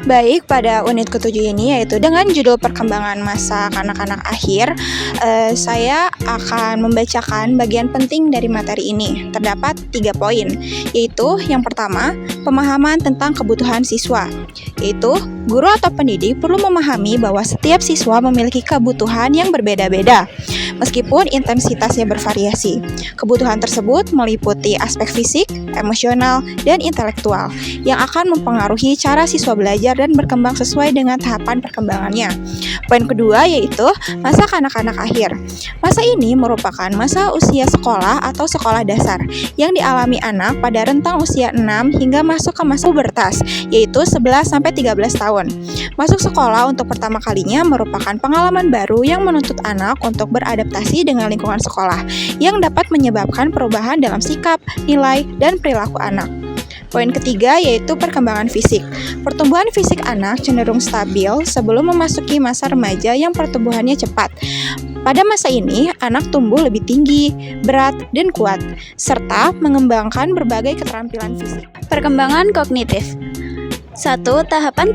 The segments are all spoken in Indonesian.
Baik, pada unit ke-7 ini yaitu dengan judul perkembangan masa kanak-kanak akhir, saya akan membacakan bagian penting dari materi ini. Terdapat 3 poin, yaitu yang pertama, pemahaman tentang kebutuhan siswa, yaitu guru atau pendidik perlu memahami bahwa setiap siswa memiliki kebutuhan yang berbeda-beda, meskipun intensitasnya bervariasi. Kebutuhan tersebut meliputi aspek fisik, emosional, dan intelektual yang akan mempengaruhi cara siswa belajar dan berkembang sesuai dengan tahapan perkembangannya. Poin kedua yaitu masa kanak-kanak akhir. Masa ini merupakan masa usia sekolah atau sekolah dasar yang dialami anak pada rentang usia 6 hingga masuk ke masa pubertas, yaitu 11-13 tahun. Masuk sekolah untuk pertama kalinya merupakan pengalaman baru yang menuntut anak untuk beradaptasi dengan lingkungan sekolah, yang dapat menyebabkan perubahan dalam sikap, nilai, dan perilaku anak. Poin ketiga yaitu perkembangan fisik. Pertumbuhan fisik anak cenderung stabil sebelum memasuki masa remaja yang pertumbuhannya cepat. Pada masa ini, anak tumbuh lebih tinggi, berat, dan kuat, serta mengembangkan berbagai keterampilan fisik. Perkembangan kognitif. 1. Tahapan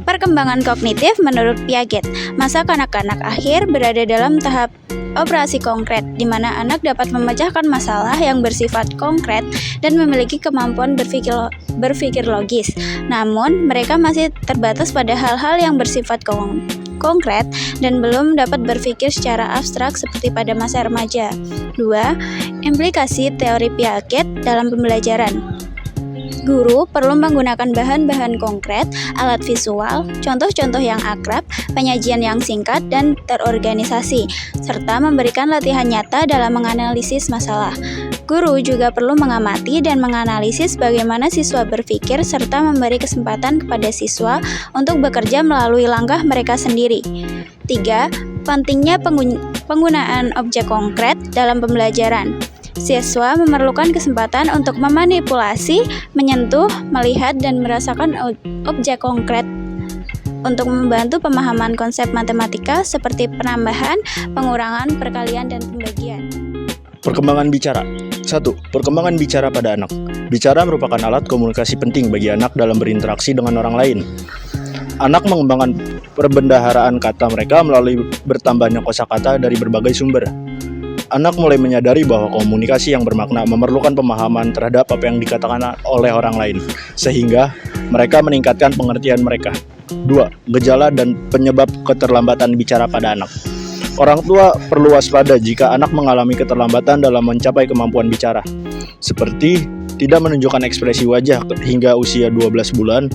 perkembangan kognitif menurut Piaget. Masa kanak-kanak akhir berada dalam tahap operasi konkret, di mana anak dapat memecahkan masalah yang bersifat konkret dan memiliki kemampuan berpikir logis. Namun, mereka masih terbatas pada hal-hal yang bersifat konkret dan belum dapat berpikir secara abstrak seperti pada masa remaja. 2. Implikasi teori Piaget dalam pembelajaran. Guru perlu menggunakan bahan-bahan konkret, alat visual, contoh-contoh yang akrab, penyajian yang singkat dan terorganisasi, serta memberikan latihan nyata dalam menganalisis masalah. Guru juga perlu mengamati dan menganalisis bagaimana siswa berpikir serta memberi kesempatan kepada siswa untuk bekerja melalui langkah mereka sendiri. 3. Pentingnya penggunaan objek konkret dalam pembelajaran. Siswa memerlukan kesempatan untuk memanipulasi, menyentuh, melihat, dan merasakan objek konkret untuk membantu pemahaman konsep matematika seperti penambahan, pengurangan, perkalian, dan pembagian. Perkembangan bicara. 1. Perkembangan bicara pada anak. Bicara merupakan alat komunikasi penting bagi anak dalam berinteraksi dengan orang lain. Anak mengembangkan perbendaharaan kata mereka melalui bertambahnya kosakata dari berbagai sumber. Anak mulai menyadari bahwa komunikasi yang bermakna memerlukan pemahaman terhadap apa yang dikatakan oleh orang lain, sehingga mereka meningkatkan pengertian mereka. 2. Gejala dan penyebab keterlambatan bicara pada anak. Orang tua perlu waspada jika anak mengalami keterlambatan dalam mencapai kemampuan bicara, seperti tidak menunjukkan ekspresi wajah hingga usia 12 bulan,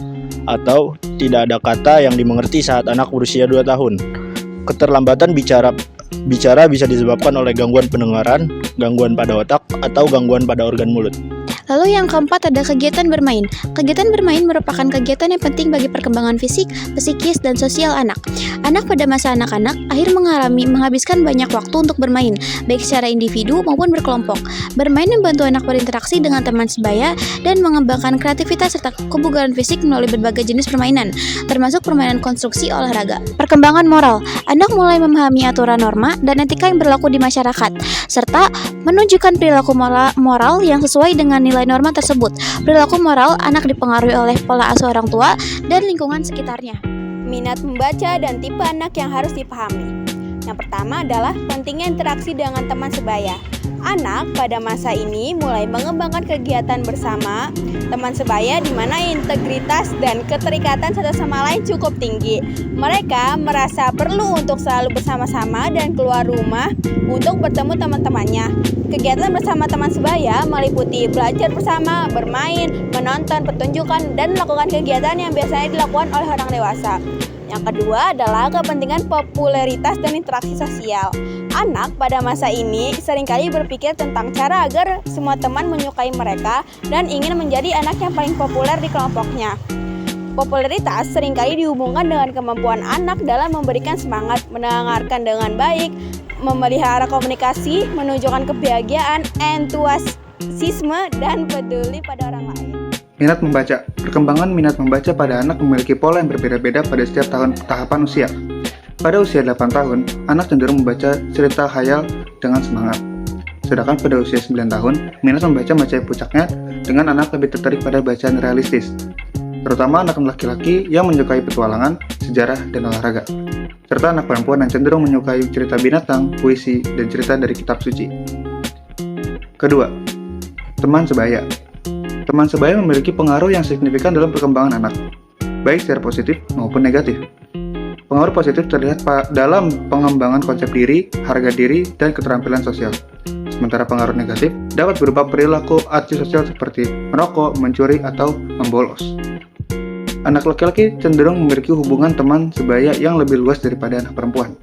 atau tidak ada kata yang dimengerti saat anak berusia 2 tahun. Keterlambatan bicara bisa disebabkan oleh gangguan pendengaran, gangguan pada otak, atau gangguan pada organ mulut. Lalu yang keempat ada kegiatan bermain. Kegiatan bermain merupakan kegiatan yang penting bagi perkembangan fisik, psikis, dan sosial anak. Anak pada masa anak-anak akhir menghabiskan banyak waktu untuk bermain, baik secara individu maupun berkelompok. Bermain membantu anak berinteraksi dengan teman sebaya dan mengembangkan kreativitas serta kebugaran fisik melalui berbagai jenis permainan, termasuk permainan konstruksi olahraga. Perkembangan moral. Anak mulai memahami aturan norma dan etika yang berlaku di masyarakat, serta menunjukkan perilaku moral yang sesuai dengan nilai norma tersebut. Perilaku moral anak dipengaruhi oleh pola asuh orang tua dan lingkungan sekitarnya. Minat membaca dan tipe anak yang harus dipahami. Yang pertama adalah pentingnya interaksi dengan teman sebaya. Anak pada masa ini mulai mengembangkan kegiatan bersama teman sebaya di mana integritas dan keterikatan satu sama lain cukup tinggi. Mereka merasa perlu untuk selalu bersama-sama dan keluar rumah untuk bertemu teman-temannya. Kegiatan bersama teman sebaya meliputi belajar bersama, bermain, menonton pertunjukan, dan melakukan kegiatan yang biasanya dilakukan oleh orang dewasa. Yang kedua adalah kepentingan popularitas dan interaksi sosial. Anak pada masa ini seringkali berpikir tentang cara agar semua teman menyukai mereka dan ingin menjadi anak yang paling populer di kelompoknya. Popularitas seringkali dihubungkan dengan kemampuan anak dalam memberikan semangat, mendengarkan dengan baik, memelihara komunikasi, menunjukkan kebahagiaan, entusiasme, dan peduli pada orang lain. Minat membaca. Perkembangan minat membaca pada anak memiliki pola yang berbeda-beda pada setiap tahapan usia. Pada usia 8 tahun, anak cenderung membaca cerita khayal dengan semangat. Sedangkan pada usia 9 tahun, minat membaca mencapai puncaknya dengan anak lebih tertarik pada bacaan realistis. terutama anak laki-laki yang menyukai petualangan, sejarah, dan olahraga, serta anak perempuan yang cenderung menyukai cerita binatang, puisi, dan cerita dari kitab suci. Kedua, teman sebaya. Teman sebaya memiliki pengaruh yang signifikan dalam perkembangan anak, baik secara positif maupun negatif. Pengaruh positif terlihat dalam pengembangan konsep diri, harga diri, dan keterampilan sosial. Sementara pengaruh negatif dapat berupa perilaku antisosial seperti merokok, mencuri, atau membolos. Anak laki-laki cenderung memiliki hubungan teman sebaya yang lebih luas daripada anak perempuan.